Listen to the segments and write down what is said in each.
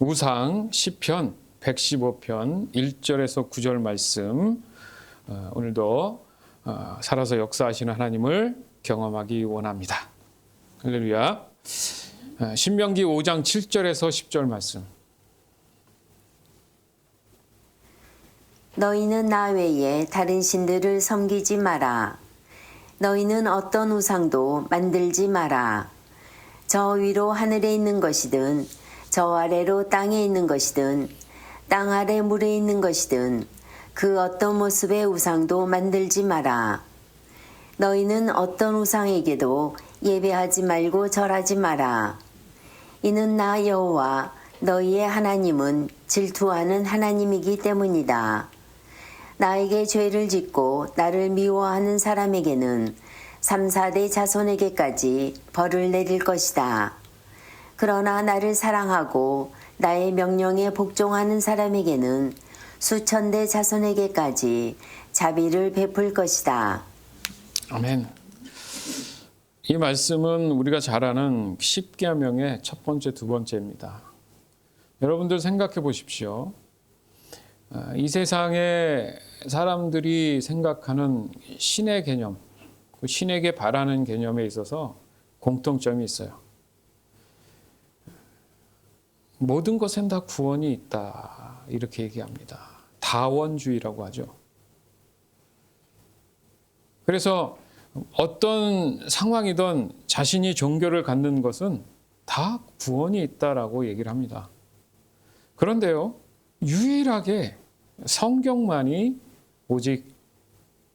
우상 시편 115편 1절에서 9절 말씀, 오늘도 살아서 역사하시는 하나님을 경험하기 원합니다. 할렐루야. 신명기 5장 7절에서 10절 말씀. 너희는 나 외에 다른 신들을 섬기지 마라. 너희는 어떤 우상도 만들지 마라. 저 위로 하늘에 있는 것이든 저 아래로 땅에 있는 것이든 땅 아래 물에 있는 것이든 그 어떤 모습의 우상도 만들지 마라. 너희는 어떤 우상에게도 예배하지 말고 절하지 마라. 이는 나 여호와 너희의 하나님은 질투하는 하나님이기 때문이다. 나에게 죄를 짓고 나를 미워하는 사람에게는 3, 4대 자손에게까지 벌을 내릴 것이다. 그러나 나를 사랑하고 나의 명령에 복종하는 사람에게는 수천 대 자손에게까지 자비를 베풀 것이다. 아멘. 이 말씀은 우리가 잘 아는 십계명의 첫 번째, 두 번째입니다. 여러분들 생각해 보십시오. 이 세상에 사람들이 생각하는 신의 개념, 그 신에게 바라는 개념에 있어서 공통점이 있어요. 모든 것엔 다 구원이 있다, 이렇게 얘기합니다. 다원주의라고 하죠. 그래서 어떤 상황이든 자신이 종교를 갖는 것은 다 구원이 있다라고 얘기를 합니다. 그런데요, 유일하게 성경만이 오직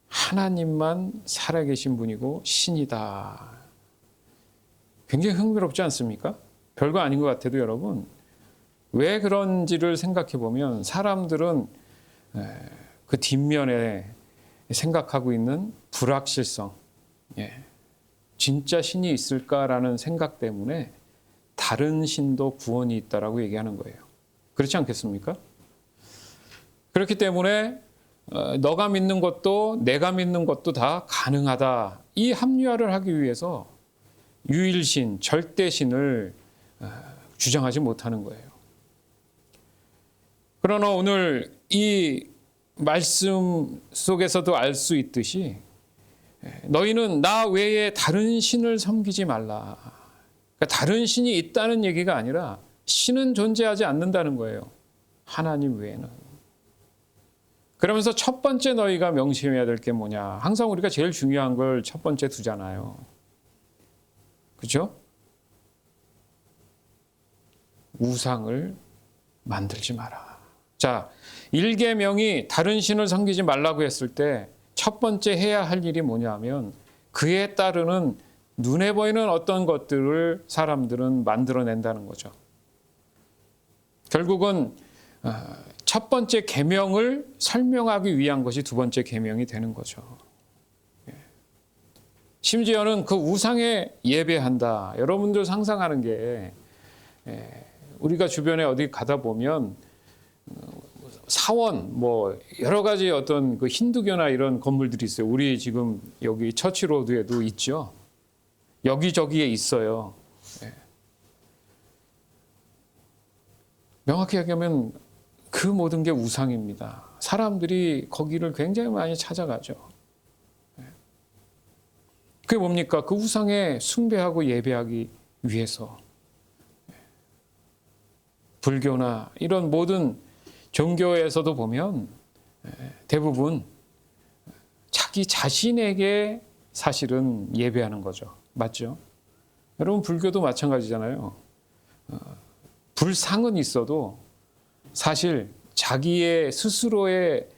하나님만 살아계신 분이고 신이다. 굉장히 흥미롭지 않습니까? 별거 아닌 것 같아도 여러분, 왜 그런지를 생각해 보면 사람들은 그 뒷면에 생각하고 있는 불확실성, 진짜 신이 있을까라는 생각 때문에 다른 신도 구원이 있다라고 얘기하는 거예요. 그렇지 않겠습니까? 그렇기 때문에 너가 믿는 것도 내가 믿는 것도 다 가능하다. 이 합리화를 하기 위해서 유일신, 절대신을 주장하지 못하는 거예요. 그러나 오늘 이 말씀 속에서도 알 수 있듯이 너희는 나 외에 다른 신을 섬기지 말라. 그러니까 다른 신이 있다는 얘기가 아니라 신은 존재하지 않는다는 거예요. 하나님 외에는. 그러면서 첫 번째 너희가 명심해야 될 게 뭐냐. 항상 우리가 제일 중요한 걸 첫 번째 두잖아요. 그렇죠? 우상을 만들지 마라. 자, 1계명이 다른 신을 섬기지 말라고 했을 때 첫 번째 해야 할 일이 뭐냐면 그에 따르는 눈에 보이는 어떤 것들을 사람들은 만들어낸다는 거죠. 결국은 첫 번째 계명을 설명하기 위한 것이 두 번째 계명이 되는 거죠. 심지어는 그 우상에 예배한다. 여러분들 상상하는 게 우리가 주변에 어디 가다 보면 사원, 여러 가지 어떤 그 힌두교나 이런 건물들이 있어요. 우리 지금 여기 처치로드에도 있죠. 여기저기에 있어요. 명확히 얘기하면 그 모든 게 우상입니다. 사람들이 거기를 굉장히 많이 찾아가죠. 그게 뭡니까? 그 우상에 숭배하고 예배하기 위해서. 불교나 이런 모든 종교에서도 보면 대부분 자기 자신에게 사실은 예배하는 거죠. 맞죠? 여러분 불교도 마찬가지잖아요. 불상은 있어도 사실 자기의 스스로에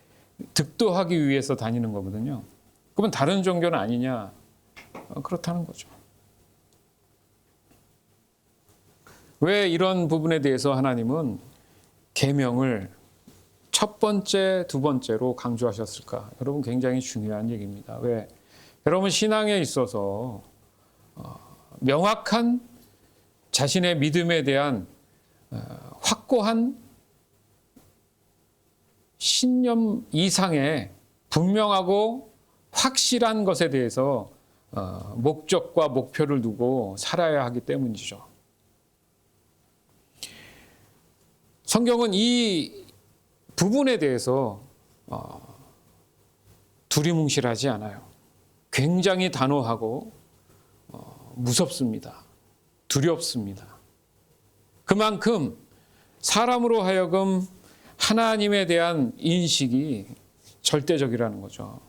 득도하기 위해서 다니는 거거든요. 그러면 다른 종교는 아니냐? 그렇다는 거죠. 왜 이런 부분에 대해서 하나님은 계명을 첫 번째, 두 번째로 강조하셨을까? 여러분 굉장히 중요한 얘기입니다. 왜? 여러분 신앙에 있어서 명확한 자신의 믿음에 대한 확고한 신념 이상의 분명하고 확실한 것에 대해서 목적과 목표를 두고 살아야 하기 때문이죠. 성경은 이 부분에 대해서 두리뭉실하지 않아요. 굉장히 단호하고 무섭습니다. 두렵습니다. 그만큼 사람으로 하여금 하나님에 대한 인식이 절대적이라는 거죠.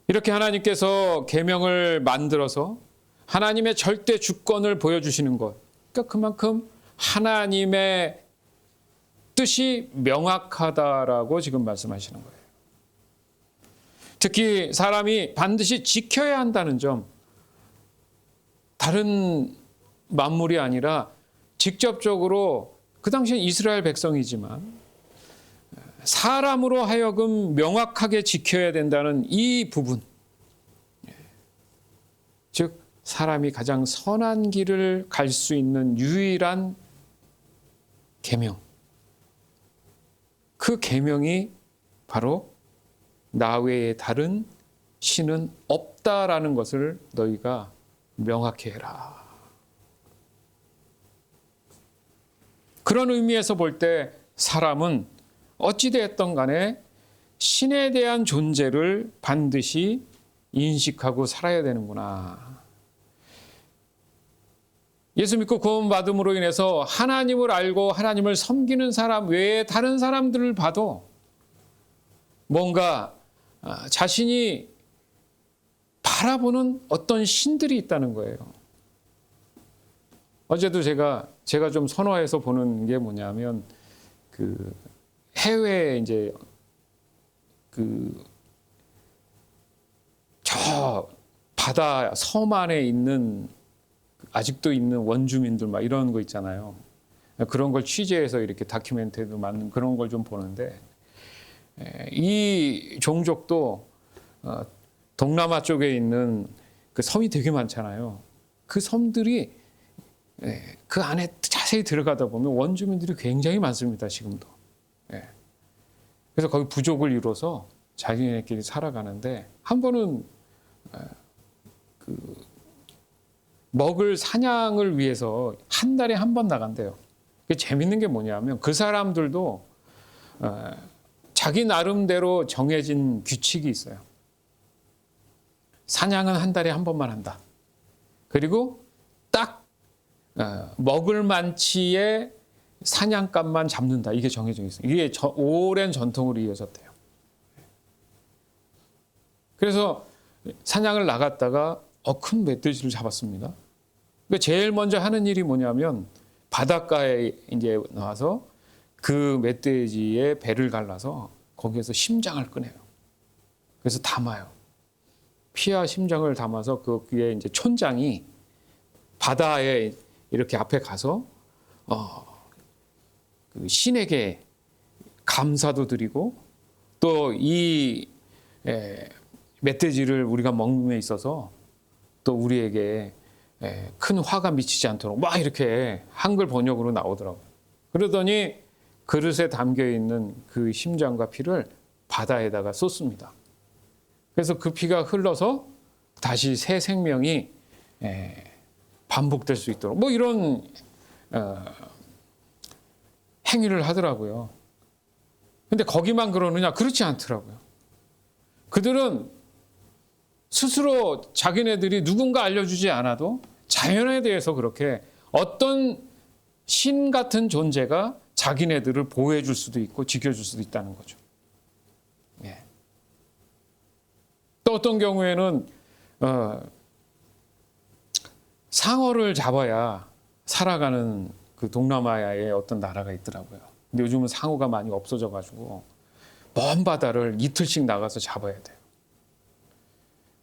이렇게 하나님께서 계명을 만들어서 하나님의 절대 주권을 보여주시는 것, 그러니까 그만큼 하나님의 뜻이 명확하다라고 지금 말씀하시는 거예요. 특히 사람이 반드시 지켜야 한다는 점, 다른 만물이 아니라 직접적으로 그 당시엔 이스라엘 백성이지만 사람으로 하여금 명확하게 지켜야 된다는 이 부분, 즉 사람이 가장 선한 길을 갈 수 있는 유일한 계명, 그 계명이 바로 나 외에 다른 신은 없다라는 것을 너희가 명확히 해라. 그런 의미에서 볼 때 사람은 어찌되었던 간에 신에 대한 존재를 반드시 인식하고 살아야 되는구나. 예수 믿고 구원받음으로 인해서 하나님을 알고 하나님을 섬기는 사람 외에 다른 사람들을 봐도 뭔가 자신이 바라보는 어떤 신들이 있다는 거예요. 어제도 제가 좀 선호해서 보는 게 뭐냐면 그 해외에 이제 저 바다 섬 안에 있는 아직도 있는 원주민들 막 이런 거 있잖아요. 그런 걸 취재해서 이렇게 다큐멘터리도 만든 그런 걸 좀 보는데 이 종족도 동남아 쪽에 있는 그 섬이 되게 많잖아요. 그 섬들이 그 안에 자세히 들어가다 보면 원주민들이 굉장히 많습니다. 지금도. 그래서 거기 부족을 이뤄서 자기네끼리 살아가는데 한 번은 그 먹을 사냥을 위해서 한 달에 한 번 나간대요. 재밌는 게 뭐냐면 그 사람들도 자기 나름대로 정해진 규칙이 있어요. 사냥은 한 달에 한 번만 한다. 그리고 딱 먹을 만치의 사냥감만 잡는다. 이게 정해져 있어요. 이게 오랜 전통으로 이어졌대요. 그래서 사냥을 나갔다가 큰 멧돼지를 잡았습니다. 그러니까 제일 먼저 하는 일이 뭐냐면 바닷가에 이제 나와서 그 멧돼지의 배를 갈라서 거기에서 심장을 꺼내요. 그래서 담아요. 피와 심장을 담아서 거기에 이제 촌장이 바다에 이렇게 앞에 가서 그 신에게 감사도 드리고 또 이 멧돼지를 우리가 먹는 데 있어서 또 우리에게 큰 화가 미치지 않도록 막 이렇게 한글 번역으로 나오더라고요. 그러더니 그릇에 담겨 있는 그 심장과 피를 바다에다가 쏟습니다. 그래서 그 피가 흘러서 다시 새 생명이 반복될 수 있도록 뭐 이런 행위를 하더라고요. 근데 거기만 그러느냐? 그렇지 않더라고요. 그들은 스스로 자기네들이 누군가 알려주지 않아도 자연에 대해서 그렇게 어떤 신 같은 존재가 자기네들을 보호해 줄 수도 있고 지켜줄 수도 있다는 거죠. 또 어떤 경우에는 상어를 잡아야 살아가는 그 동남아의 어떤 나라가 있더라고요. 근데 요즘은 상어가 많이 없어져가지고 먼 바다를 이틀씩 나가서 잡아야 돼요.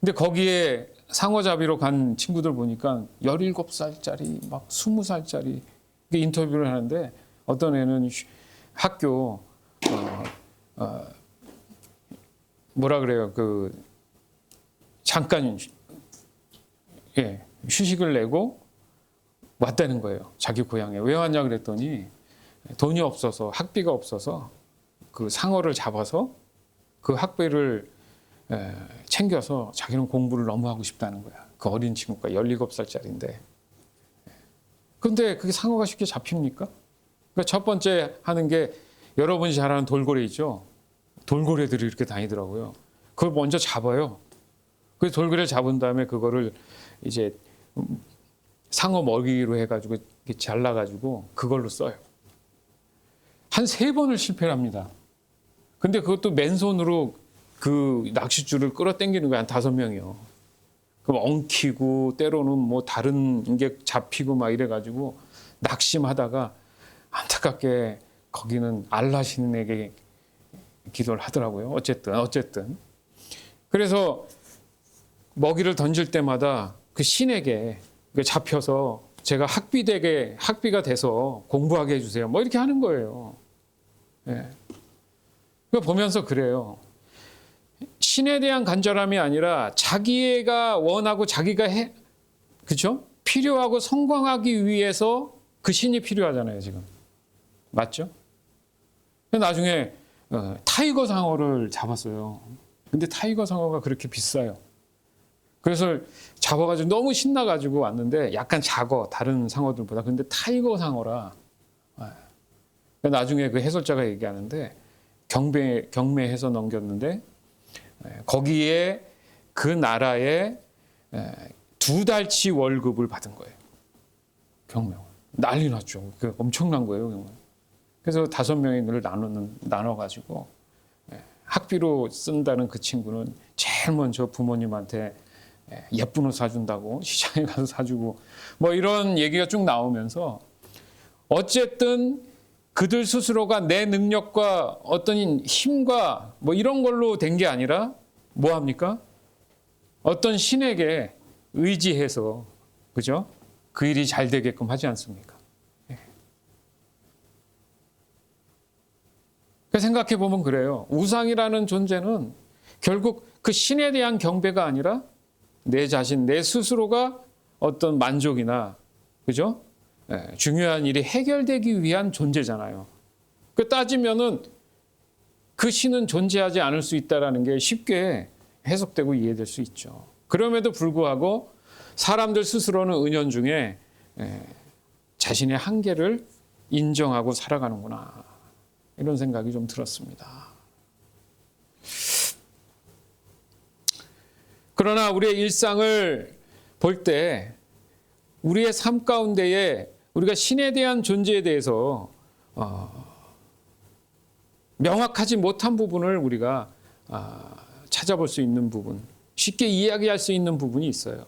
근데 거기에 상어잡이로 간 친구들 보니까 17살짜리, 막 20살짜리 인터뷰를 하는데 어떤 애는 학교 뭐라 그래요? 그 잠깐 휴식을 내고 왔다는 거예요. 자기 고향에. 왜 왔냐 그랬더니 돈이 없어서 학비가 없어서 그 상어를 잡아서 그 학비를 챙겨서 자기는 공부를 너무 하고 싶다는 거야. 그 어린 친구가 17살짜리인데. 근데 그게 상어가 쉽게 잡힙니까? 그러니까 첫 번째 하는 게 여러분이 잘 아는 돌고래 있죠? 돌고래들이 이렇게 다니더라고요. 그걸 먼저 잡아요. 그 돌고래를 잡은 다음에 그거를 이제 상어 먹이로 해가지고 이렇게 잘라가지고 그걸로 써요. 한 3번을 실패를 합니다. 근데 그것도 맨손으로 그 낚싯줄을 끌어당기는 거야. 한 5명이요. 그럼 엉키고 때로는 뭐 다른 게 잡히고 막 이래가지고 낙심하다가 안타깝게 거기는 알라 신에게 기도를 하더라고요. 어쨌든. 그래서 먹이를 던질 때마다 그 신에게 잡혀서 제가 학비가 돼서 공부하게 해주세요. 뭐 이렇게 하는 거예요. 예. 그거 보면서 그래요. 신에 대한 간절함이 아니라 자기가 원하고 자기가 그죠? 필요하고 성공하기 위해서 그 신이 필요하잖아요, 지금. 맞죠? 나중에 타이거 상어를 잡았어요. 근데 타이거 상어가 그렇게 비싸요. 그래서 잡아가지고 너무 신나가지고 왔는데 약간 작어, 다른 상어들보다. 근데 타이거 상어라. 나중에 그 해설자가 얘기하는데 경매해서 넘겼는데 거기에 그 나라에 2달치 월급을 받은 거예요. 경매. 난리 났죠. 그 엄청난 거예요. 그래서 5명이 그걸 나눠가지고 학비로 쓴다는 그 친구는 제일 먼저 부모님한테 예쁜 옷 사준다고 시장에 가서 사주고 뭐 이런 얘기가 쭉 나오면서 어쨌든 그들 스스로가 내 능력과 어떤 힘과 뭐 이런 걸로 된 게 아니라 뭐 합니까? 어떤 신에게 의지해서 그죠? 그 일이 잘 되게끔 하지 않습니까? 생각해 보면 그래요. 우상이라는 존재는 결국 그 신에 대한 경배가 아니라 내 자신, 내 스스로가 어떤 만족이나 그죠? 중요한 일이 해결되기 위한 존재잖아요. 그 따지면은 그 신은 존재하지 않을 수 있다라는 게 쉽게 해석되고 이해될 수 있죠. 그럼에도 불구하고 사람들 스스로는 은연중에 자신의 한계를 인정하고 살아가는구나. 이런 생각이 좀 들었습니다. 그러나 우리의 일상을 볼 때 우리의 삶 가운데에 우리가 신에 대한 존재에 대해서 명확하지 못한 부분을 우리가 찾아볼 수 있는 부분, 쉽게 이야기할 수 있는 부분이 있어요.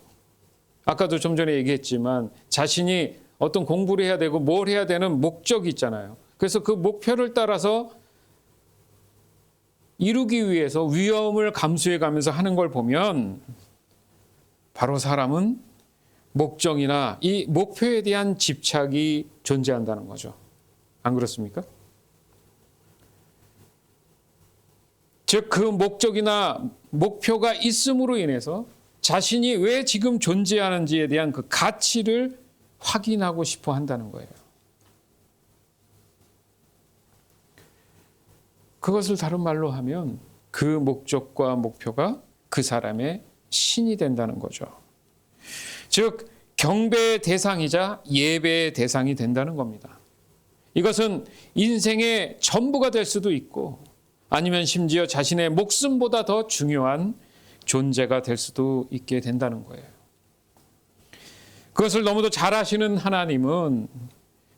아까도 좀 전에 얘기했지만 자신이 어떤 공부를 해야 되고 뭘 해야 되는 목적이 있잖아요. 그래서 그 목표를 따라서 이루기 위해서 위험을 감수해 가면서 하는 걸 보면 바로 사람은 목적이나 이 목표에 대한 집착이 존재한다는 거죠. 안 그렇습니까? 즉 그 목적이나 목표가 있음으로 인해서 자신이 왜 지금 존재하는지에 대한 그 가치를 확인하고 싶어 한다는 거예요. 그것을 다른 말로 하면 그 목적과 목표가 그 사람의 신이 된다는 거죠. 즉 경배의 대상이자 예배의 대상이 된다는 겁니다. 이것은 인생의 전부가 될 수도 있고 아니면 심지어 자신의 목숨보다 더 중요한 존재가 될 수도 있게 된다는 거예요. 그것을 너무도 잘 아시는 하나님은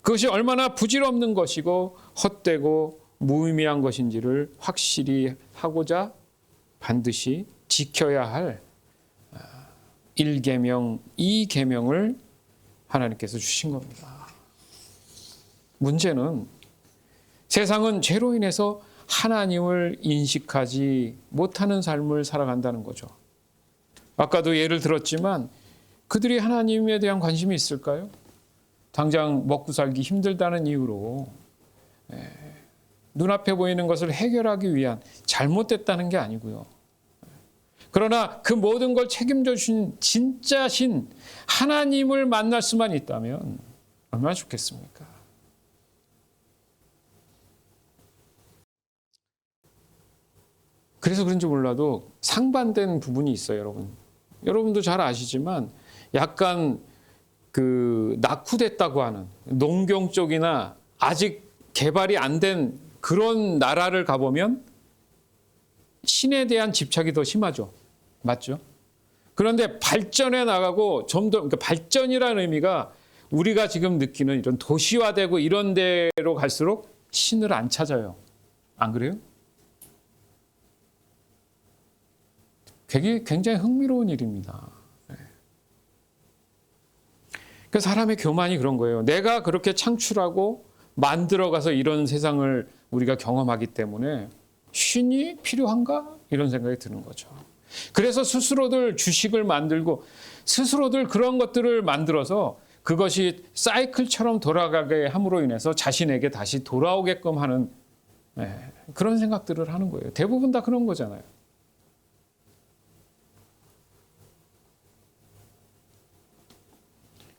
그것이 얼마나 부질없는 것이고 헛되고 무의미한 것인지를 확실히 하고자 반드시 지켜야 할 1계명, 2계명을 하나님께서 주신 겁니다. 문제는 세상은 죄로 인해서 하나님을 인식하지 못하는 삶을 살아간다는 거죠. 아까도 예를 들었지만 그들이 하나님에 대한 관심이 있을까요? 당장 먹고 살기 힘들다는 이유로 눈앞에 보이는 것을 해결하기 위한 잘못됐다는 게 아니고요. 그러나 그 모든 걸 책임져 주신 진짜 신 하나님을 만날 수만 있다면 얼마나 좋겠습니까? 그래서 그런지 몰라도 상반된 부분이 있어요, 여러분. 여러분도 잘 아시지만 약간 그 낙후됐다고 하는 농경 쪽이나 아직 개발이 안 된 그런 나라를 가보면 신에 대한 집착이 더 심하죠. 맞죠? 그런데 발전해 나가고 좀 더, 그러니까 발전이라는 의미가 우리가 지금 느끼는 이런 도시화되고 이런 데로 갈수록 신을 안 찾아요. 안 그래요? 그게 굉장히 흥미로운 일입니다. 그 사람의 교만이 그런 거예요. 내가 그렇게 창출하고 만들어가서 이런 세상을 우리가 경험하기 때문에 신이 필요한가? 이런 생각이 드는 거죠. 그래서 스스로들 주식을 만들고 스스로들 그런 것들을 만들어서 그것이 사이클처럼 돌아가게 함으로 인해서 자신에게 다시 돌아오게끔 하는 그런 생각들을 하는 거예요. 대부분 다 그런 거잖아요.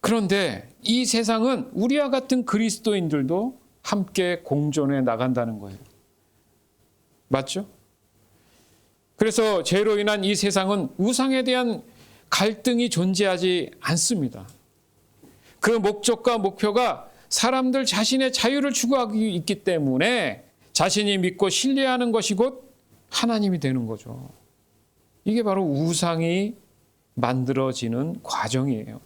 그런데 이 세상은 우리와 같은 그리스도인들도 함께 공존해 나간다는 거예요. 맞죠? 그래서 죄로 인한 이 세상은 우상에 대한 갈등이 존재하지 않습니다. 그 목적과 목표가 사람들 자신의 자유를 추구하기 있기 때문에 자신이 믿고 신뢰하는 것이 곧 하나님이 되는 거죠. 이게 바로 우상이 만들어지는 과정이에요.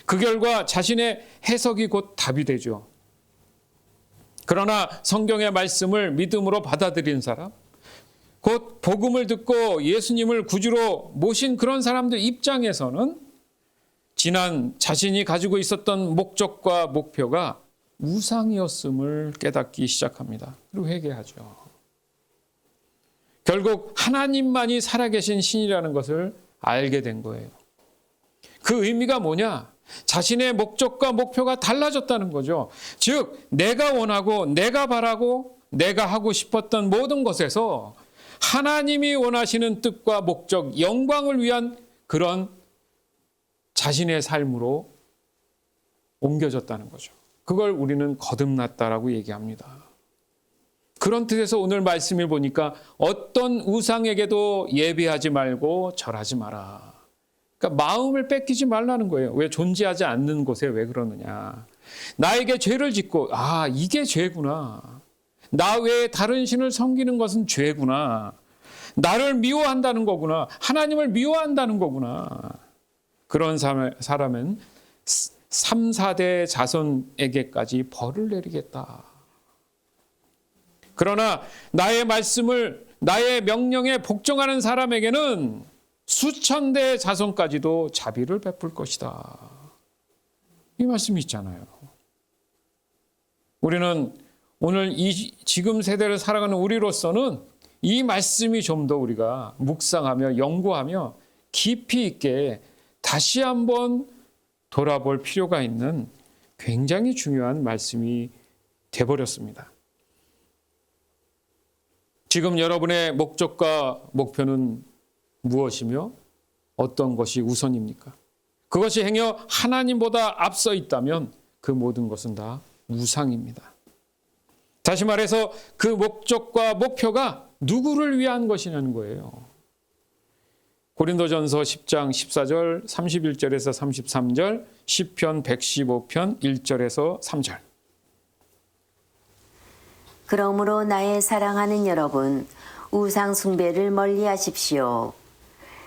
그 결과 자신의 해석이 곧 답이 되죠. 그러나 성경의 말씀을 믿음으로 받아들인 사람, 곧 복음을 듣고 예수님을 구주로 모신 그런 사람들 입장에서는 지난 자신이 가지고 있었던 목적과 목표가 우상이었음을 깨닫기 시작합니다. 그리고 회개하죠. 결국 하나님만이 살아계신 신이라는 것을 알게 된 거예요. 그 의미가 뭐냐? 자신의 목적과 목표가 달라졌다는 거죠. 즉 내가 원하고 내가 바라고 내가 하고 싶었던 모든 것에서 하나님이 원하시는 뜻과 목적, 영광을 위한 그런 자신의 삶으로 옮겨졌다는 거죠. 그걸 우리는 거듭났다라고 얘기합니다. 그런 뜻에서 오늘 말씀을 보니까 어떤 우상에게도 예배하지 말고 절하지 마라. 그러니까 마음을 뺏기지 말라는 거예요. 왜 존재하지 않는 곳에 왜 그러느냐. 나에게 죄를 짓고 이게 죄구나. 나 외에 다른 신을 섬기는 것은 죄구나. 나를 미워한다는 거구나. 하나님을 미워한다는 거구나. 그런 사람은 3, 4대 자손에게까지 벌을 내리겠다. 그러나 나의 말씀을 나의 명령에 복종하는 사람에게는 수천 대 자손까지도 자비를 베풀 것이다. 이 말씀이 있잖아요. 우리는 오늘 지금 세대를 살아가는 우리로서는 이 말씀이 좀 더 우리가 묵상하며 연구하며 깊이 있게 다시 한번 돌아볼 필요가 있는 굉장히 중요한 말씀이 돼버렸습니다. 지금 여러분의 목적과 목표는 무엇이며 어떤 것이 우선입니까? 그것이 행여 하나님보다 앞서 있다면 그 모든 것은 다 우상입니다. 다시 말해서 그 목적과 목표가 누구를 위한 것이냐는 거예요. 고린도전서 10장 14절, 31절에서 33절, 시편 115편 1절에서 3절. 그러므로 나의 사랑하는 여러분, 우상 숭배를 멀리 하십시오.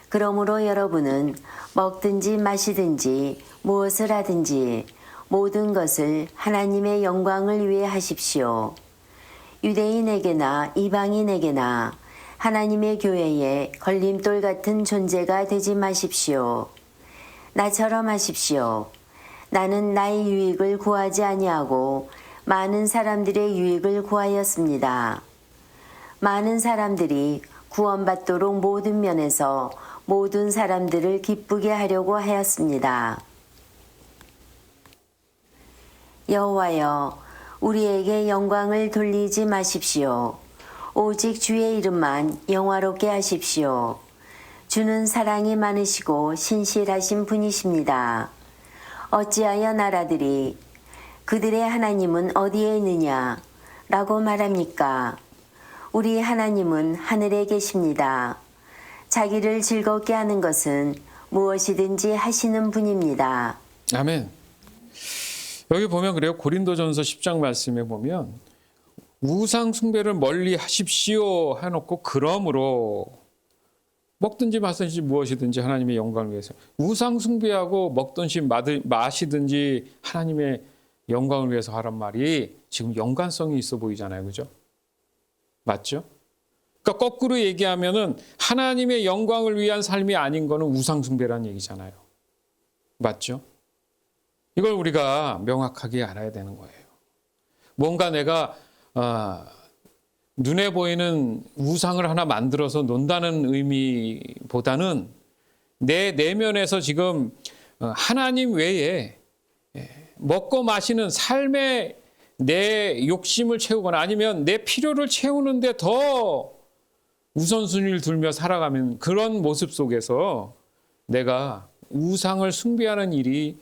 그러므로 여러분은 먹든지 마시든지 무엇을 하든지 모든 것을 하나님의 영광을 위해 하십시오. 유대인에게나 이방인에게나 하나님의 교회에 걸림돌 같은 존재가 되지 마십시오. 나처럼 하십시오. 나는 나의 유익을 구하지 아니하고 많은 사람들의 유익을 구하였습니다. 많은 사람들이 구원받도록 모든 면에서 모든 사람들을 기쁘게 하려고 하였습니다. 여호와여, 우리에게 영광을 돌리지 마십시오. 오직 주의 이름만 영화롭게 하십시오. 주는 사랑이 많으시고 신실하신 분이십니다. 어찌하여 나라들이 그들의 하나님은 어디에 있느냐 라고 말합니까? 우리 하나님은 하늘에 계십니다. 자기를 즐겁게 하는 것은 무엇이든지 하시는 분입니다. 아멘. 여기 보면 그래요. 고린도전서 10장 말씀에 보면 우상 숭배를 멀리 하십시오 해놓고 그러므로 먹든지 마시든지 무엇이든지 하나님의 영광을 위해서 우상 숭배하고 먹든지 마시든지 하나님의 영광을 위해서 하란 말이 지금 연관성이 있어 보이잖아요. 그죠? 맞죠? 그러니까 거꾸로 얘기하면은 하나님의 영광을 위한 삶이 아닌 거는 우상 숭배라는 얘기잖아요. 맞죠? 이걸 우리가 명확하게 알아야 되는 거예요. 뭔가 내가 눈에 보이는 우상을 하나 만들어서 논다는 의미보다는 내 내면에서 지금 하나님 외에 먹고 마시는 삶의 내 욕심을 채우거나 아니면 내 필요를 채우는데 더 우선순위를 두며 살아가면 그런 모습 속에서 내가 우상을 숭배하는 일이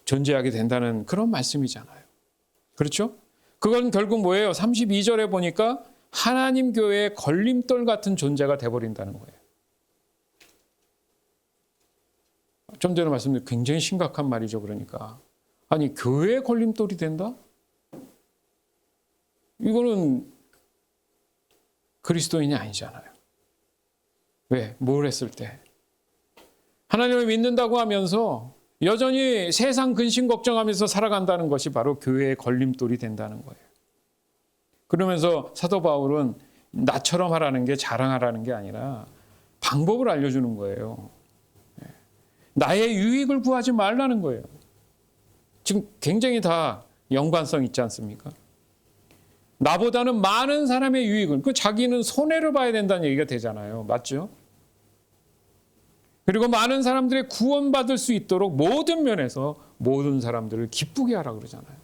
존재하게 된다는 그런 말씀이잖아요. 그렇죠? 그건 결국 뭐예요? 32절에 보니까 하나님 교회의 걸림돌 같은 존재가 돼버린다는 거예요. 좀 전에 말씀드린 굉장히 심각한 말이죠. 그러니까 아니 교회의 걸림돌이 된다? 이거는 그리스도인이 아니잖아요. 왜? 뭘 했을 때? 하나님을 믿는다고 하면서 여전히 세상 근심 걱정하면서 살아간다는 것이 바로 교회의 걸림돌이 된다는 거예요. 그러면서 사도 바울은 나처럼 하라는 게 자랑하라는 게 아니라 방법을 알려주는 거예요. 나의 유익을 구하지 말라는 거예요. 지금 굉장히 다 연관성 있지 않습니까? 나보다는 많은 사람의 유익을, 자기는 손해를 봐야 된다는 얘기가 되잖아요. 맞죠? 그리고 많은 사람들의 구원받을 수 있도록 모든 면에서 모든 사람들을 기쁘게 하라 그러잖아요.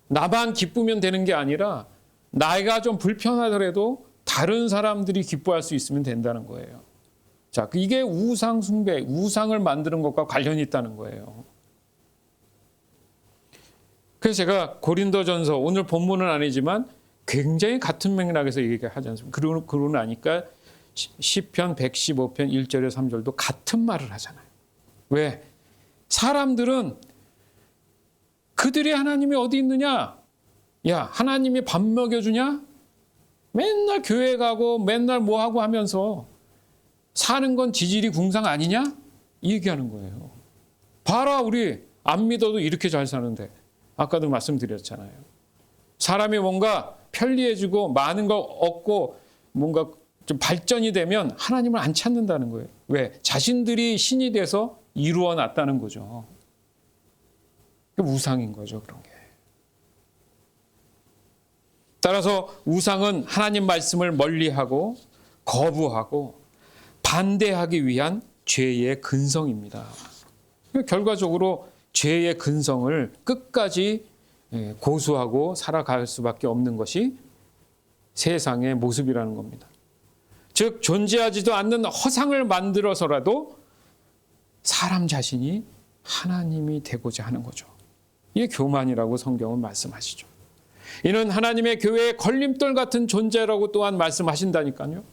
나만 기쁘면 되는 게 아니라 나이가 좀 불편하더라도 다른 사람들이 기뻐할 수 있으면 된다는 거예요. 자, 이게 우상 숭배, 우상을 만드는 것과 관련이 있다는 거예요. 그래서 제가 고린도전서 오늘 본문은 아니지만 굉장히 같은 맥락에서 얘기하지 않습니까? 그러고 나니까 시편 115편 1절에 3절도 같은 말을 하잖아요. 왜? 사람들은 그들의 하나님이 어디 있느냐? 야, 하나님이 밥 먹여주냐? 맨날 교회 가고 맨날 뭐 하고 하면서 사는 건 지질이 궁상 아니냐? 이 얘기하는 거예요. 봐라, 우리 안 믿어도 이렇게 잘 사는데. 아까도 말씀드렸잖아요. 사람이 뭔가 편리해지고 많은 거 얻고 뭔가 좀 발전이 되면 하나님을 안 찾는다는 거예요. 왜? 자신들이 신이 돼서 이루어 놨다는 거죠. 우상인 거죠, 그런 게. 따라서 우상은 하나님 말씀을 멀리하고 거부하고 반대하기 위한 죄의 근성입니다. 결과적으로 죄의 근성을 끝까지 고수하고 살아갈 수밖에 없는 것이 세상의 모습이라는 겁니다. 즉 존재하지도 않는 허상을 만들어서라도 사람 자신이 하나님이 되고자 하는 거죠. 이게 교만이라고 성경은 말씀하시죠. 이는 하나님의 교회의 걸림돌 같은 존재라고 또한 말씀하신다니까요.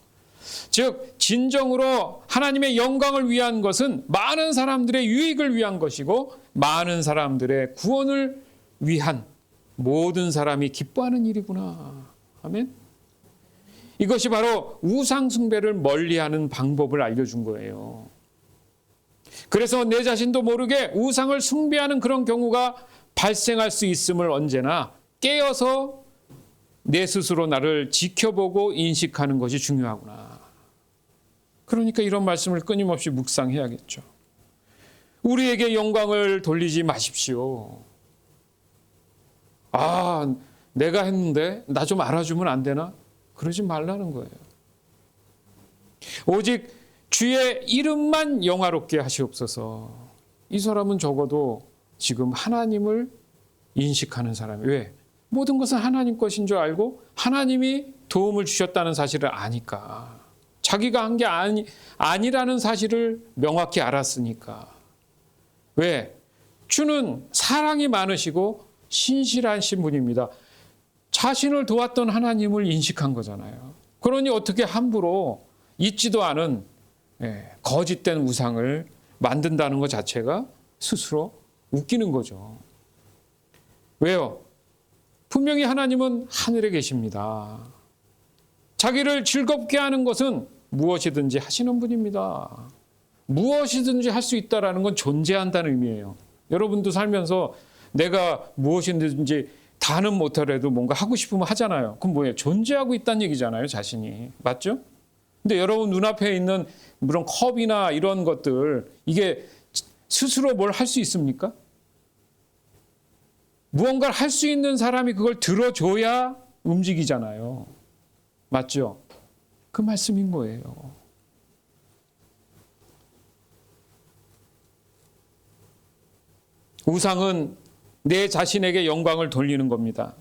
즉 진정으로 하나님의 영광을 위한 것은 많은 사람들의 유익을 위한 것이고 많은 사람들의 구원을 위한 모든 사람이 기뻐하는 일이구나. 아멘. 이것이 바로 우상 숭배를 멀리하는 방법을 알려준 거예요. 그래서 내 자신도 모르게 우상을 숭배하는 그런 경우가 발생할 수 있음을 언제나 깨어서 내 스스로 나를 지켜보고 인식하는 것이 중요하구나. 그러니까 이런 말씀을 끊임없이 묵상해야겠죠. 우리에게 영광을 돌리지 마십시오. 아, 내가 했는데 나 좀 알아주면 안 되나? 그러지 말라는 거예요. 오직 주의 이름만 영화롭게 하시옵소서. 이 사람은 적어도 지금 하나님을 인식하는 사람이에요. 왜? 모든 것은 하나님 것인 줄 알고 하나님이 도움을 주셨다는 사실을 아니까. 자기가 한 게 아니라는 사실을 명확히 알았으니까. 왜? 주는 사랑이 많으시고 신실하신 분입니다. 자신을 도왔던 하나님을 인식한 거잖아요. 그러니 어떻게 함부로 있지도 않은 거짓된 우상을 만든다는 것 자체가 스스로 웃기는 거죠. 왜요? 분명히 하나님은 하늘에 계십니다. 자기를 즐겁게 하는 것은 무엇이든지 하시는 분입니다. 무엇이든지 할 수 있다는 건 존재한다는 의미예요. 여러분도 살면서 내가 무엇이든지 다는 못하더라도 뭔가 하고 싶으면 하잖아요. 그럼 뭐예요? 존재하고 있다는 얘기잖아요, 자신이. 맞죠? 근데 여러분 눈앞에 있는 물론 컵이나 이런 것들, 이게 스스로 뭘 할 수 있습니까? 무언가를 할 수 있는 사람이 그걸 들어줘야 움직이잖아요. 맞죠? 그 말씀인 거예요. 우상은 내 자신에게 영광을 돌리는 겁니다.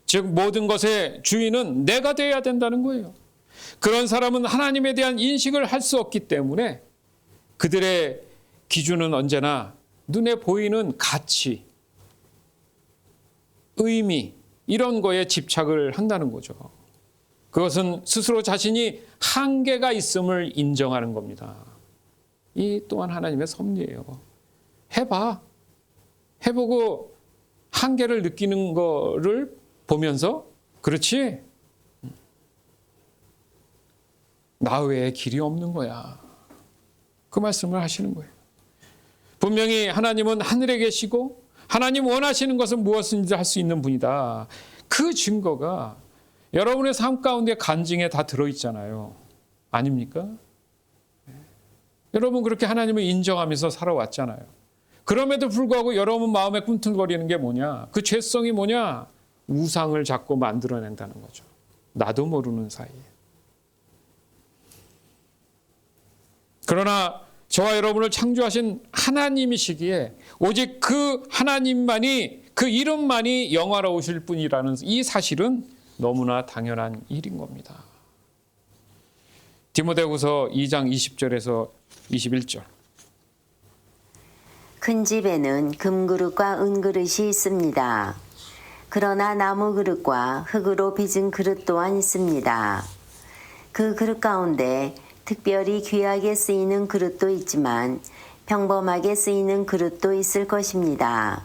즉 모든 것의 주인은 내가 되어야 된다는 거예요. 그런 사람은 하나님에 대한 인식을 할 수 없기 때문에 그들의 기준은 언제나 눈에 보이는 가치, 의미 이런 거에 집착을 한다는 거죠. 그것은 스스로 자신이 한계가 있음을 인정하는 겁니다. 이 또한 하나님의 섭리예요. 해봐. 해보고 한계를 느끼는 거를 보면서 그렇지? 나 외에 길이 없는 거야. 그 말씀을 하시는 거예요. 분명히 하나님은 하늘에 계시고 하나님 원하시는 것은 무엇인지 할 수 있는 분이다. 그 증거가 여러분의 삶 가운데 간증에 다 들어있잖아요. 아닙니까? 여러분 그렇게 하나님을 인정하면서 살아왔잖아요. 그럼에도 불구하고 여러분 마음에 꿈틀거리는 게 뭐냐? 그 죄성이 뭐냐? 우상을 자꾸 만들어낸다는 거죠. 나도 모르는 사이에. 그러나 저와 여러분을 창조하신 하나님이시기에 오직 그 하나님만이, 그 이름만이 영화로우실 뿐이라는 이 사실은 너무나 당연한 일인 겁니다. 디모데후서 2장 20절에서 21절. 큰 집에는 금그릇과 은그릇이 있습니다. 그러나 나무 그릇과 흙으로 빚은 그릇 또한 있습니다. 그 그릇 가운데 특별히 귀하게 쓰이는 그릇도 있지만 평범하게 쓰이는 그릇도 있을 것입니다.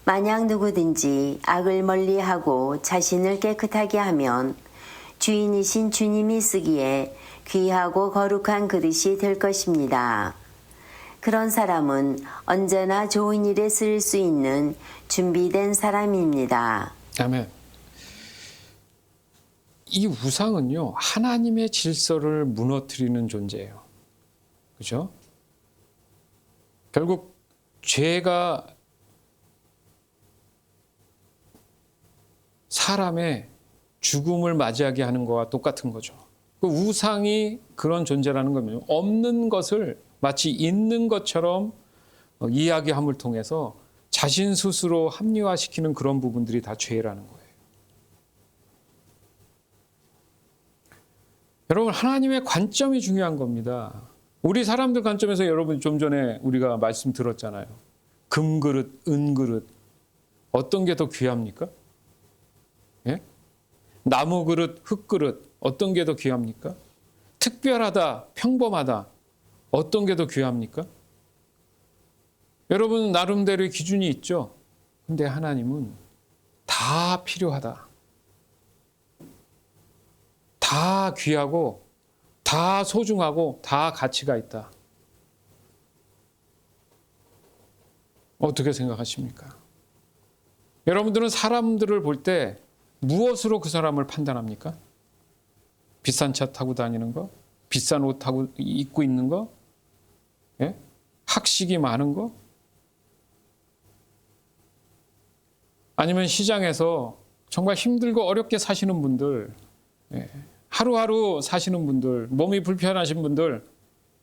만약 누구든지 악을 멀리하고 자신을 깨끗하게 하면 주인이신 주님이 쓰기에 귀하고 거룩한 그릇이 될 것입니다. 그런 사람은 언제나 좋은 일에 쓸 수 있는 준비된 사람입니다. 아멘. 이 우상은요, 하나님의 질서를 무너뜨리는 존재예요. 그죠? 결국 죄가 사람의 죽음을 맞이하게 하는 것과 똑같은 거죠. 그 우상이 그런 존재라는 거면 없는 것을 마치 있는 것처럼 이야기함을 통해서 자신 스스로 합리화시키는 그런 부분들이 다 죄라는 거예요. 여러분, 하나님의 관점이 중요한 겁니다. 우리 사람들 관점에서 여러분 좀 전에 우리가 말씀 들었잖아요. 금그릇, 은그릇 어떤 게 더 귀합니까? 예? 나무 그릇, 흙그릇 어떤 게 더 귀합니까? 특별하다, 평범하다 어떤 게 더 귀합니까? 여러분 나름대로의 기준이 있죠. 근데 하나님은 다 필요하다. 다 귀하고 다 소중하고 다 가치가 있다. 어떻게 생각하십니까? 여러분들은 사람들을 볼 때 무엇으로 그 사람을 판단합니까? 비싼 차 타고 다니는 거? 비싼 옷 타고 입고 있는 거? 예? 학식이 많은 거? 아니면 시장에서 정말 힘들고 어렵게 사시는 분들, 예. 하루하루 사시는 분들, 몸이 불편하신 분들,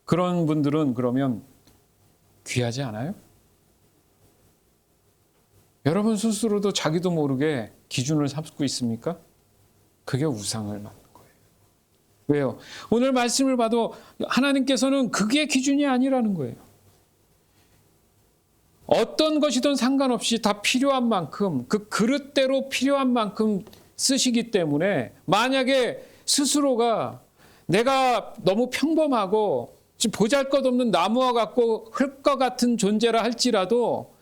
그런 분들은 그러면 귀하지 않아요? 여러분 스스로도 자기도 모르게 기준을 삼고 있습니까? 그게 우상을 만든 거예요. 왜요? 오늘 말씀을 봐도 하나님께서는 그게 기준이 아니라는 거예요. 어떤 것이든 상관없이 다 필요한 만큼, 그 그릇대로 필요한 만큼 쓰시기 때문에 만약에 스스로가 내가 너무 평범하고 보잘것없는 나무와 같고 흙과 같은 존재라 할지라도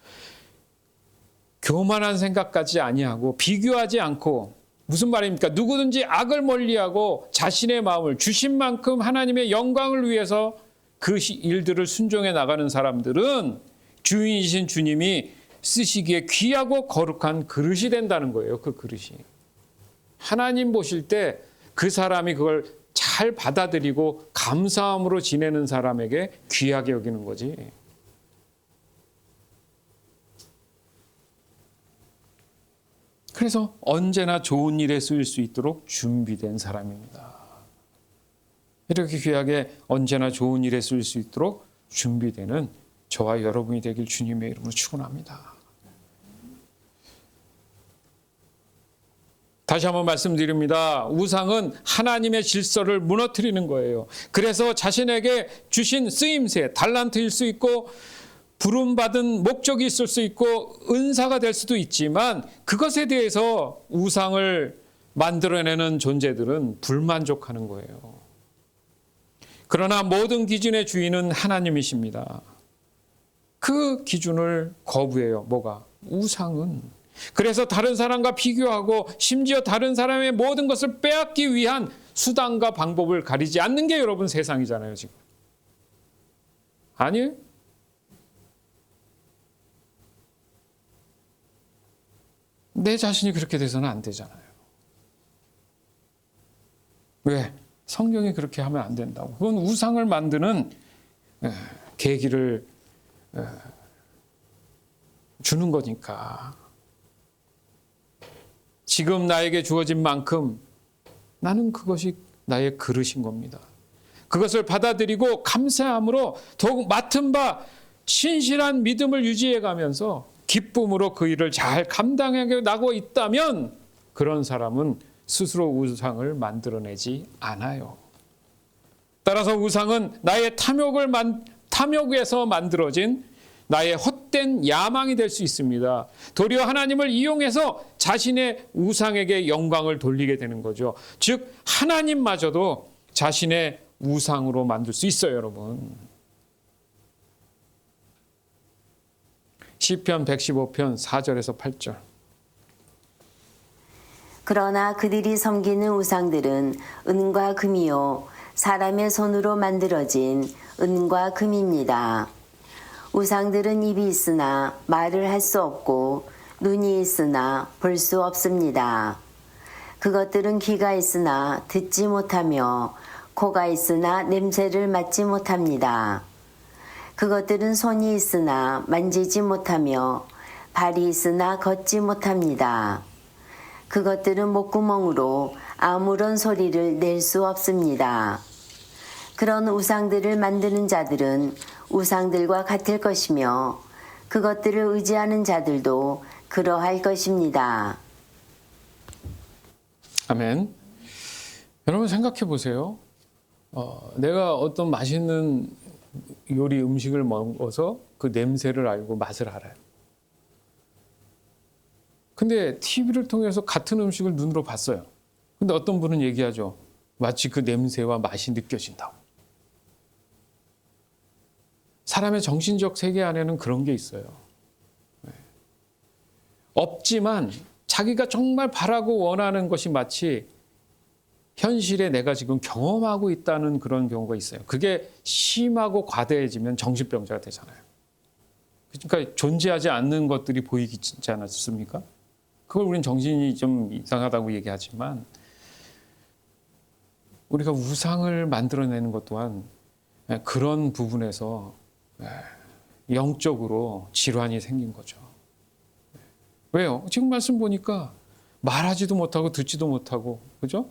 교만한 생각까지 아니하고 비교하지 않고, 무슨 말입니까? 누구든지 악을 멀리하고 자신의 마음을 주신 만큼 하나님의 영광을 위해서 그 일들을 순종해 나가는 사람들은 주인이신 주님이 쓰시기에 귀하고 거룩한 그릇이 된다는 거예요. 그 그릇이. 하나님 보실 때 그 사람이 그걸 잘 받아들이고 감사함으로 지내는 사람에게 귀하게 여기는 거지. 그래서 언제나 좋은 일에 쓰일 수 있도록 준비된 사람입니다. 이렇게 귀하게 언제나 좋은 일에 쓰일 수 있도록 준비되는 저와 여러분이 되길 주님의 이름으로 축원합니다. 다시 한번 말씀드립니다. 우상은 하나님의 질서를 무너뜨리는 거예요. 그래서 자신에게 주신 쓰임새, 달란트일 수 있고 부름받은 목적이 있을 수 있고 은사가 될 수도 있지만 그것에 대해서 우상을 만들어내는 존재들은 불만족하는 거예요. 그러나 모든 기준의 주인은 하나님이십니다. 그 기준을 거부해요. 뭐가? 우상은. 그래서 다른 사람과 비교하고 심지어 다른 사람의 모든 것을 빼앗기 위한 수단과 방법을 가리지 않는 게 여러분 세상이잖아요, 지금. 아니에요? 내 자신이 그렇게 돼서는 안 되잖아요. 왜? 성경이 그렇게 하면 안 된다고. 그건 우상을 만드는 계기를 주는 거니까. 지금 나에게 주어진 만큼 나는 그것이 나의 그릇인 겁니다. 그것을 받아들이고 감사함으로 더욱 맡은 바 신실한 믿음을 유지해 가면서 기쁨으로 그 일을 잘 감당해 나가고 있다면 그런 사람은 스스로 우상을 만들어내지 않아요. 따라서 우상은 나의 탐욕에서 만들어진 나의 헛된 야망이 될 수 있습니다. 도리어 하나님을 이용해서 자신의 우상에게 영광을 돌리게 되는 거죠. 즉 하나님마저도 자신의 우상으로 만들 수 있어요, 여러분. 시편 115편 4절에서 8절. 그러나 그들이 섬기는 우상들은 은과 금이요 사람의 손으로 만들어진 은과 금입니다. 우상들은 입이 있으나 말을 할 수 없고 눈이 있으나 볼 수 없습니다. 그것들은 귀가 있으나 듣지 못하며 코가 있으나 냄새를 맡지 못합니다. 그것들은 손이 있으나 만지지 못하며 발이 있으나 걷지 못합니다. 그것들은 목구멍으로 아무런 소리를 낼 수 없습니다. 그런 우상들을 만드는 자들은 우상들과 같을 것이며 그것들을 의지하는 자들도 그러할 것입니다. 아멘. 여러분 생각해 보세요. 내가 어떤 맛있는 요리 음식을 먹어서 그 냄새를 알고 맛을 알아요. 근데 TV를 통해서 같은 음식을 눈으로 봤어요. 근데 어떤 분은 얘기하죠. 마치 그 냄새와 맛이 느껴진다고. 사람의 정신적 세계 안에는 그런 게 있어요. 없지만 자기가 정말 바라고 원하는 것이 마치 현실에 내가 지금 경험하고 있다는 그런 경우가 있어요. 그게 심하고 과대해지면 정신병자가 되잖아요. 그러니까 존재하지 않는 것들이 보이지 않았습니까? 그걸 우리는 정신이 좀 이상하다고 얘기하지만 우리가 우상을 만들어내는 것 또한 그런 부분에서 영적으로 질환이 생긴 거죠. 왜요? 지금 말씀 보니까 말하지도 못하고 듣지도 못하고, 그죠?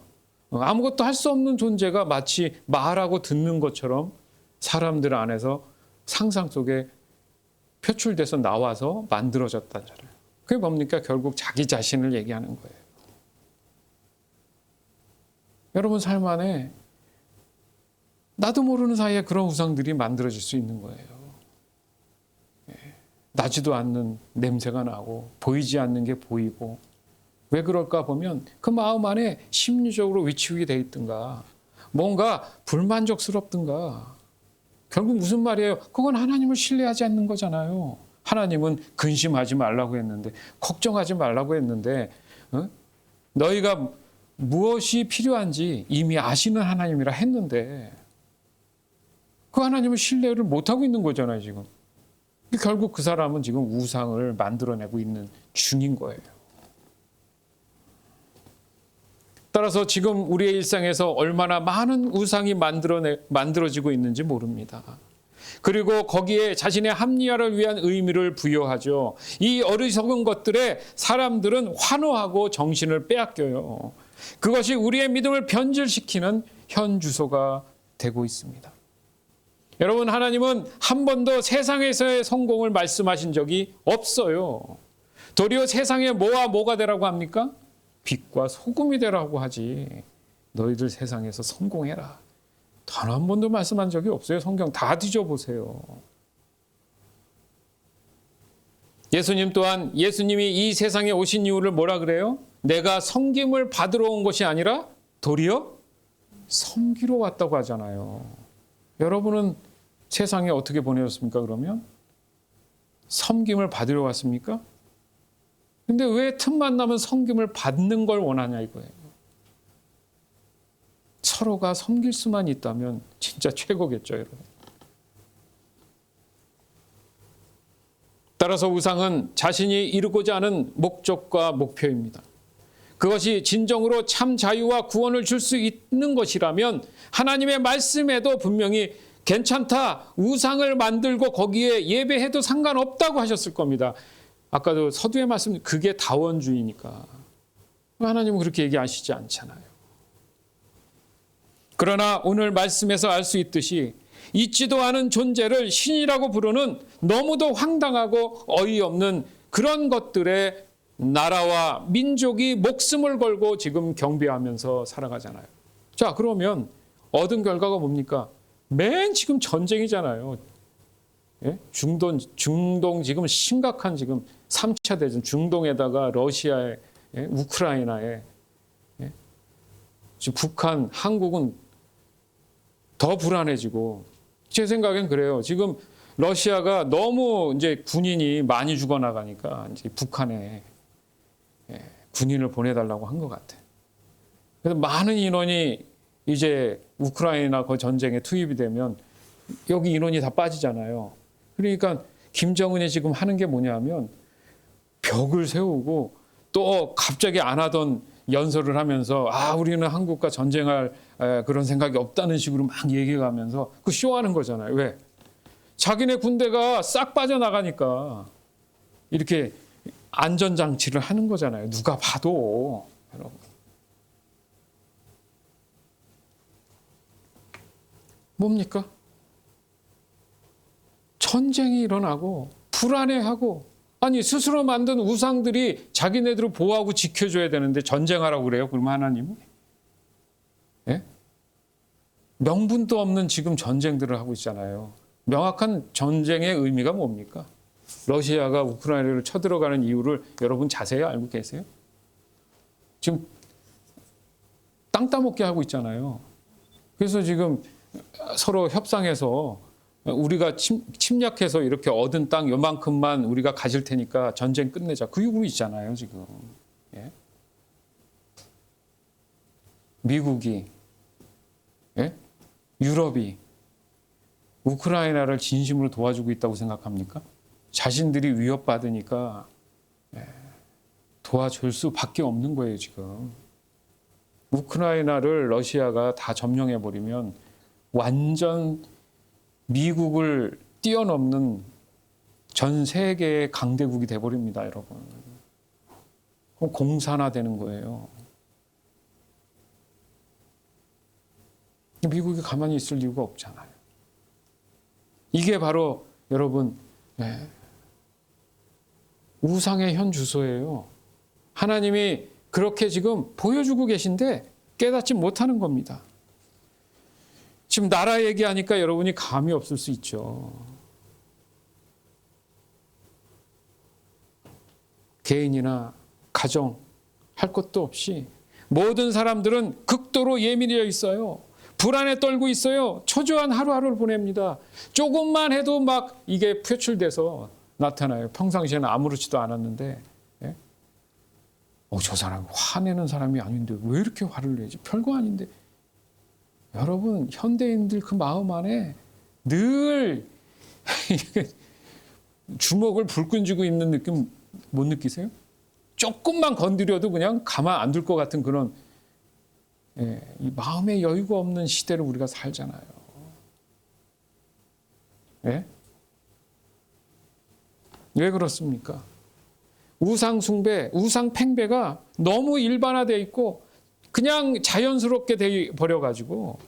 아무것도 할 수 없는 존재가 마치 말하고 듣는 것처럼 사람들 안에서 상상 속에 표출돼서 나와서 만들어졌다잖아요. 그게 뭡니까? 결국 자기 자신을 얘기하는 거예요. 여러분 삶 안에 나도 모르는 사이에 그런 우상들이 만들어질 수 있는 거예요. 나지도 않는 냄새가 나고 보이지 않는 게 보이고 왜 그럴까 보면 그 마음 안에 심리적으로 위축이 돼 있든가 뭔가 불만족스럽든가 결국 무슨 말이에요? 그건 하나님을 신뢰하지 않는 거잖아요. 하나님은 근심하지 말라고 했는데, 걱정하지 말라고 했는데, 너희가 무엇이 필요한지 이미 아시는 하나님이라 했는데 그 하나님을 신뢰를 못하고 있는 거잖아요, 지금. 결국 그 사람은 지금 우상을 만들어내고 있는 중인 거예요. 따라서 지금 우리의 일상에서 얼마나 많은 우상이 만들어지고 있는지 모릅니다. 그리고 거기에 자신의 합리화를 위한 의미를 부여하죠. 이 어리석은 것들에 사람들은 환호하고 정신을 빼앗겨요. 그것이 우리의 믿음을 변질시키는 현주소가 되고 있습니다. 여러분, 하나님은 한 번도 세상에서의 성공을 말씀하신 적이 없어요. 도리어 세상에 뭐가 되라고 합니까? 빛과 소금이 되라고 하지. 너희들 세상에서 성공해라. 단 한 번도 말씀한 적이 없어요. 성경 다 뒤져보세요. 예수님 또한 예수님이 이 세상에 오신 이유를 뭐라 그래요? 내가 섬김을 받으러 온 것이 아니라 도리어 섬기러 왔다고 하잖아요. 여러분은 세상에 어떻게 보내셨습니까? 그러면 섬김을 받으러 왔습니까? 근데 왜 틈만 나면 섬김을 받는 걸 원하냐 이거예요. 서로가 섬길 수만 있다면 진짜 최고겠죠, 여러분. 따라서 우상은 자신이 이루고자 하는 목적과 목표입니다. 그것이 진정으로 참 자유와 구원을 줄 수 있는 것이라면 하나님의 말씀에도 분명히 괜찮다, 우상을 만들고 거기에 예배해도 상관없다고 하셨을 겁니다. 아까도 서두에 말씀, 그게 다원주의니까. 하나님은 그렇게 얘기하시지 않잖아요. 그러나 오늘 말씀에서 알 수 있듯이 있지도 않은 존재를 신이라고 부르는 너무도 황당하고 어이없는 그런 것들에 나라와 민족이 목숨을 걸고 지금 경배하면서 살아가잖아요. 자, 그러면 얻은 결과가 뭡니까? 맨 지금 전쟁이잖아요. 예? 중동 지금 심각한 지금 3차 대전, 중동에다가 러시아에, 예? 우크라이나에, 예? 지금 북한, 한국은 더 불안해지고, 제 생각엔 그래요. 지금 러시아가 너무 이제 군인이 많이 죽어나가니까 이제 북한에 군인을 보내달라고 한 것 같아요. 그래서 많은 인원이 이제 우크라이나 그 전쟁에 투입이 되면 여기 인원이 다 빠지잖아요. 그러니까 김정은이 지금 하는 게 뭐냐면 벽을 세우고 또 갑자기 안 하던 연설을 하면서 우리는 한국과 전쟁할 그런 생각이 없다는 식으로 막 얘기해가면서 그 쇼하는 거잖아요. 왜? 자기네 군대가 싹 빠져나가니까 이렇게 안전장치를 하는 거잖아요. 누가 봐도. 여러분. 뭡니까? 전쟁이 일어나고 불안해하고 아니 스스로 만든 우상들이 자기네들을 보호하고 지켜줘야 되는데 전쟁하라고 그래요? 그러면 하나님은? 예? 명분도 없는 지금 전쟁들을 하고 있잖아요. 명확한 전쟁의 의미가 뭡니까? 러시아가 우크라이나를 쳐들어가는 이유를 여러분 자세히 알고 계세요? 지금 땅 따먹게 하고 있잖아요. 그래서 지금 서로 협상해서 우리가 침략해서 이렇게 얻은 땅 요만큼만 우리가 가질 테니까 전쟁 끝내자. 그 이유로 있잖아요, 지금. 예? 미국이, 예? 유럽이 우크라이나를 진심으로 도와주고 있다고 생각합니까? 자신들이 위협받으니까 도와줄 수밖에 없는 거예요, 지금. 우크라이나를 러시아가 다 점령해버리면 완전 미국을 뛰어넘는 전 세계의 강대국이 돼버립니다, 여러분. 그럼 공산화되는 거예요. 미국이 가만히 있을 이유가 없잖아요. 이게 바로 여러분 우상의 현 주소예요. 하나님이 그렇게 지금 보여주고 계신데 깨닫지 못하는 겁니다. 지금 나라 얘기하니까 여러분이 감이 없을 수 있죠. 개인이나 가정 할 것도 없이 모든 사람들은 극도로 예민해져 있어요. 불안에 떨고 있어요. 초조한 하루하루를 보냅니다. 조금만 해도 막 이게 표출돼서 나타나요. 평상시에는 아무렇지도 않았는데 예? 저 사람 화내는 사람이 아닌데 왜 이렇게 화를 내지? 별거 아닌데. 여러분 현대인들 그 마음 안에 늘 주먹을 불끈 쥐고 있는 느낌 못 느끼세요? 조금만 건드려도 그냥 가만 안 둘 것 같은 그런 이 마음의 여유가 없는 시대를 우리가 살잖아요. 예? 왜 그렇습니까? 우상 숭배, 우상 팽배가 너무 일반화되어 있고 그냥 자연스럽게 돼 버려가지고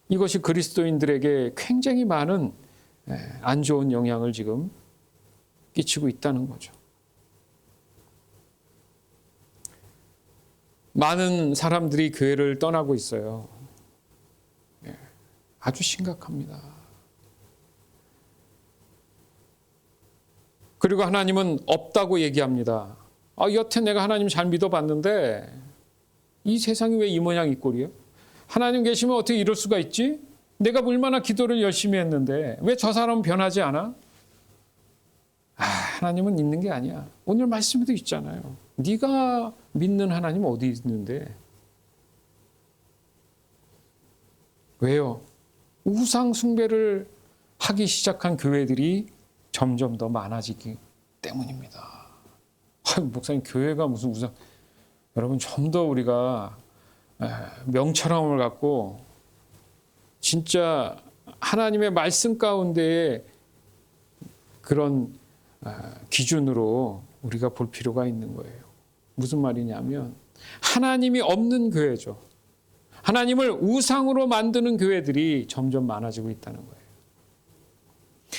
이것이 그리스도인들에게 굉장히 많은 안 좋은 영향을 지금 끼치고 있다는 거죠. 많은 사람들이 교회를 떠나고 있어요. 아주 심각합니다. 그리고 하나님은 없다고 얘기합니다. 여태 내가 하나님 잘 믿어봤는데 이 세상이 왜 이 모양 이 꼴이에요? 하나님 계시면 어떻게 이럴 수가 있지? 내가 얼마나 기도를 열심히 했는데 왜 저 사람은 변하지 않아? 하나님은 있는 게 아니야. 오늘 말씀에도 있잖아요. 네가 믿는 하나님 어디 있는데? 왜요? 우상 숭배를 하기 시작한 교회들이 점점 더 많아지기 때문입니다. 목사님 교회가 무슨 우상? 여러분 좀 더 우리가 명철함을 갖고 진짜 하나님의 말씀 가운데에 그런 기준으로 우리가 볼 필요가 있는 거예요. 무슨 말이냐면 하나님이 없는 교회죠. 하나님을 우상으로 만드는 교회들이 점점 많아지고 있다는 거예요.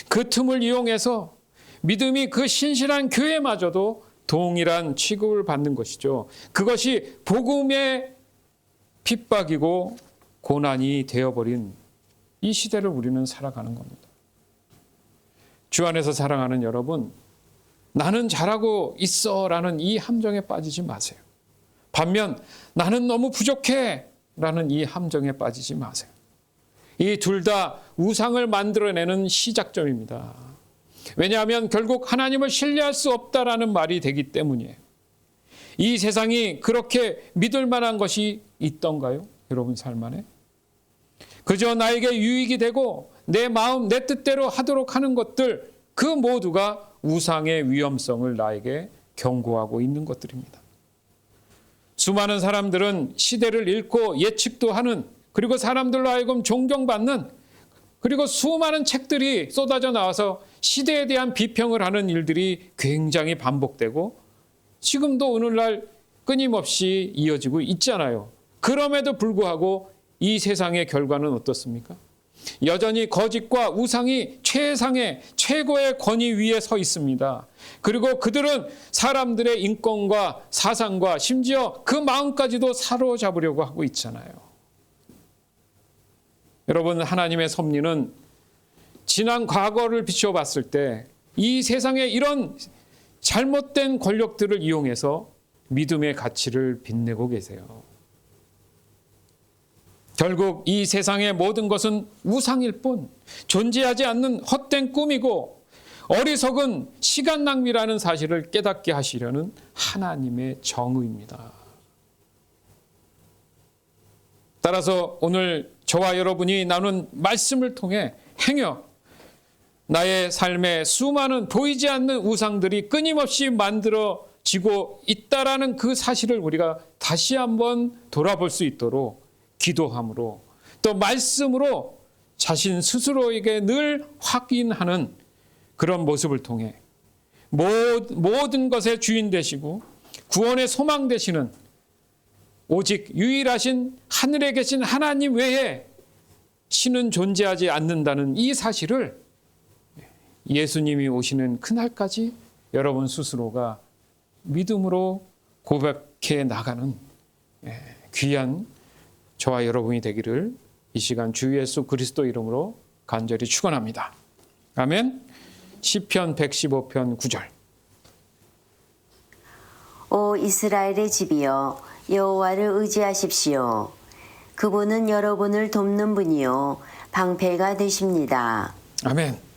그 틈을 이용해서 믿음이 그 신실한 교회마저도 동일한 취급을 받는 것이죠. 그것이 복음의 핍박이고 고난이 되어버린 이 시대를 우리는 살아가는 겁니다. 주 안에서 사랑하는 여러분, 나는 잘하고 있어라는 이 함정에 빠지지 마세요. 반면 나는 너무 부족해 라는 이 함정에 빠지지 마세요. 이 둘 다 우상을 만들어내는 시작점입니다. 왜냐하면 결국 하나님을 신뢰할 수 없다라는 말이 되기 때문이에요. 이 세상이 그렇게 믿을 만한 것이 있던가요? 여러분 삶 안에? 그저 나에게 유익이 되고 내 마음, 내 뜻대로 하도록 하는 것들, 그 모두가 우상의 위험성을 나에게 경고하고 있는 것들입니다. 수많은 사람들은 시대를 읽고 예측도 하는, 그리고 사람들로 하여금 존경받는, 그리고 수많은 책들이 쏟아져 나와서 시대에 대한 비평을 하는 일들이 굉장히 반복되고 지금도 오늘날 끊임없이 이어지고 있잖아요. 그럼에도 불구하고 이 세상의 결과는 어떻습니까? 여전히 거짓과 우상이 최상의 최고의 권위 위에 서 있습니다. 그리고 그들은 사람들의 인권과 사상과 심지어 그 마음까지도 사로잡으려고 하고 있잖아요. 여러분, 하나님의 섭리는 지난 과거를 비춰봤을 때 이 세상에 이런 잘못된 권력들을 이용해서 믿음의 가치를 빛내고 계세요. 결국 이 세상의 모든 것은 우상일 뿐 존재하지 않는 헛된 꿈이고 어리석은 시간 낭비라는 사실을 깨닫게 하시려는 하나님의 정의입니다. 따라서 오늘 저와 여러분이 나눈 말씀을 통해 행여 나의 삶에 수많은 보이지 않는 우상들이 끊임없이 만들어지고 있다라는 그 사실을 우리가 다시 한번 돌아볼 수 있도록 기도함으로 또 말씀으로 자신 스스로에게 늘 확인하는 그런 모습을 통해 모든 것의 주인 되시고 구원의 소망 되시는 오직 유일하신 하늘에 계신 하나님 외에 신은 존재하지 않는다는 이 사실을 예수님이 오시는 그날까지 여러분 스스로가 믿음으로 고백해 나가는 귀한 저와 여러분이 되기를 이 시간 주 예수 그리스도 이름으로 간절히 축원합니다. 아멘. 시편 115편 9절. 오 이스라엘의 집이여 여호와를 의지하십시오. 그분은 여러분을 돕는 분이요 방패가 되십니다. 아멘.